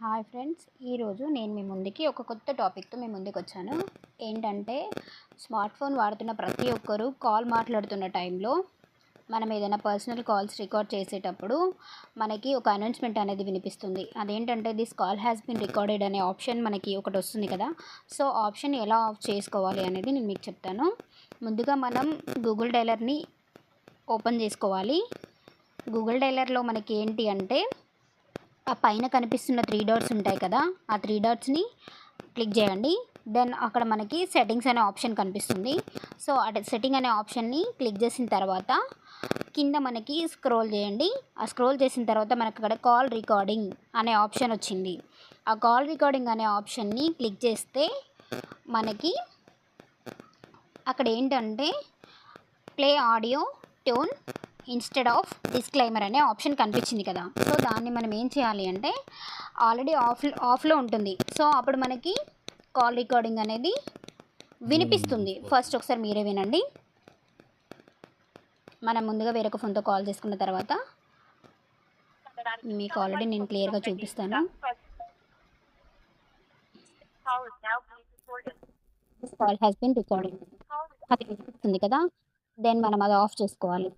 Hi friends, ఈరోజు నేను మీ ముందుకి ఒక కొత్త టాపిక్తో మీ ముందుకు వచ్చాను. ఏంటంటే, స్మార్ట్ ఫోన్ వాడుతున్న ప్రతి ఒక్కరూ కాల్ మాట్లాడుతున్న టైంలో మనం ఏదైనా పర్సనల్ కాల్స్ రికార్డ్ చేసేటప్పుడు మనకి ఒక అనౌన్స్మెంట్ అనేది వినిపిస్తుంది. అదేంటంటే, this call has been recorded అనే ఆప్షన్ మనకి ఒకటి వస్తుంది కదా. సో ఆప్షన్ ఎలా ఆఫ్ చేసుకోవాలి అనేది నేను మీకు చెప్తాను. ముందుగా మనం గూగుల్ డైలర్ని ఓపెన్ చేసుకోవాలి. గూగుల్ డైలర్లో మనకి ఏంటి అంటే, ఆ పైన కనిపిస్తున్న 3 డాట్స్ ఉంటాయి కదా, ఆ 3 డాట్స్ని క్లిక్ చేయండి. దెన్ అక్కడ మనకి సెట్టింగ్స్ అనే ఆప్షన్ కనిపిస్తుంది. సో అటు సెట్టింగ్ అనే ఆప్షన్ని క్లిక్ చేసిన తర్వాత కింద మనకి స్క్రోల్ చేయండి. ఆ స్క్రోల్ చేసిన తర్వాత మనకు అక్కడ కాల్ రికార్డింగ్ అనే ఆప్షన్ వచ్చింది. ఆ కాల్ రికార్డింగ్ అనే ఆప్షన్ని క్లిక్ చేస్తే మనకి అక్కడ ఏంటంటే play audio tone instead of disclaimer అనే ఆప్షన్ కనిపించింది కదా. సో దాన్ని మనం ఏం చేయాలి అంటే, ఆల్రెడీ ఆఫ్లో ఉంటుంది. సో అప్పుడు మనకి కాల్ రికార్డింగ్ అనేది వినిపిస్తుంది. ఫస్ట్ ఒకసారి మీరే వినండి. మనం ముందుగా వేరొక ఫోన్తో కాల్ చేసుకున్న తర్వాత మీకు ఆల్రెడీ నేను క్లియర్గా చూపిస్తాను. కాల్ హ్యాస్ బీన్ రికార్డింగ్ అది వినిపిస్తుంది కదా. దెన్ మనం అది ఆఫ్ చేసుకోవాలి.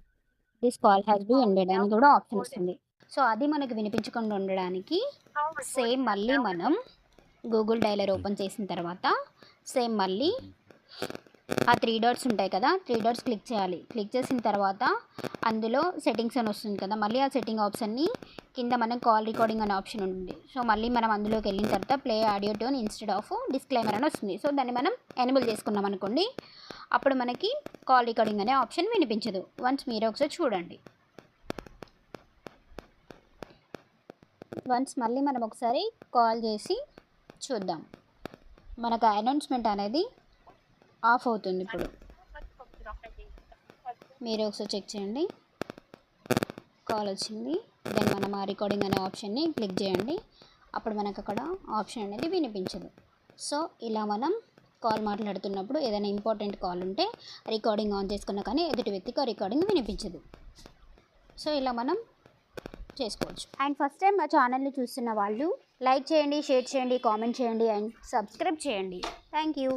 This call has been ended అని కూడా ఆప్షన్ వస్తుంది. సో అది మనకు వినిపించకుండా ఉండడానికి సేమ్ మళ్ళీ మనం గూగుల్ డైలర్ ఓపెన్ చేసిన తర్వాత సేమ్ మళ్ళీ ఆ 3 డాట్స్ ఉంటాయి కదా, 3 డాట్స్ క్లిక్ చేయాలి. క్లిక్ చేసిన తర్వాత అందులో సెట్టింగ్స్ అని వస్తుంది కదా, మళ్ళీ ఆ సెట్టింగ్ ఆప్షన్ని కింద మనం కాల్ రికార్డింగ్ అనే ఆప్షన్ ఉంటుంది. సో మళ్ళీ మనం అందులోకి వెళ్ళిన తర్వాత play audio tone instead of disclaimer అని వస్తుంది. సో దాన్ని మనం ఎనేబుల్ చేసుకున్నాం అనుకోండి, అప్పుడు మనకి కాల్ రికార్డింగ్ అనే ఆప్షన్ వినిపించదు. వన్స్ మీరే ఒకసారి చూడండి. వన్స్ మళ్ళీ మనం ఒకసారి కాల్ చేసి చూద్దాం. మనకు అనౌన్స్మెంట్ అనేది ఆఫ్ అవుతుంది. ఇప్పుడు మీరే ఒకసారి చెక్ చేయండి. కాల్ వచ్చింది. దెన్ మనం ఆ రికార్డింగ్ అనే ఆప్షన్ని క్లిక్ చేయండి. అప్పుడు మనకు అక్కడ ఆప్షన్ అనేది వినిపించదు. సో ఇలా మనం కాల్ మాట్లాడుతున్నప్పుడు ఏదైనా ఇంపార్టెంట్ కాల్ ఉంటే రికార్డింగ్ ఆన్ చేసుకున్నా కానీ ఎదుటి వ్యక్తికి ఆ రికార్డింగ్ వినిపించదు. సో ఇలా మనం చేసుకోవచ్చు. అండ్ ఫస్ట్ టైం మా ఛానల్ని చూస్తున్న వాళ్ళు లైక్ చేయండి, షేర్ చేయండి, కామెంట్ చేయండి అండ్ సబ్స్క్రైబ్ చేయండి. Thank you.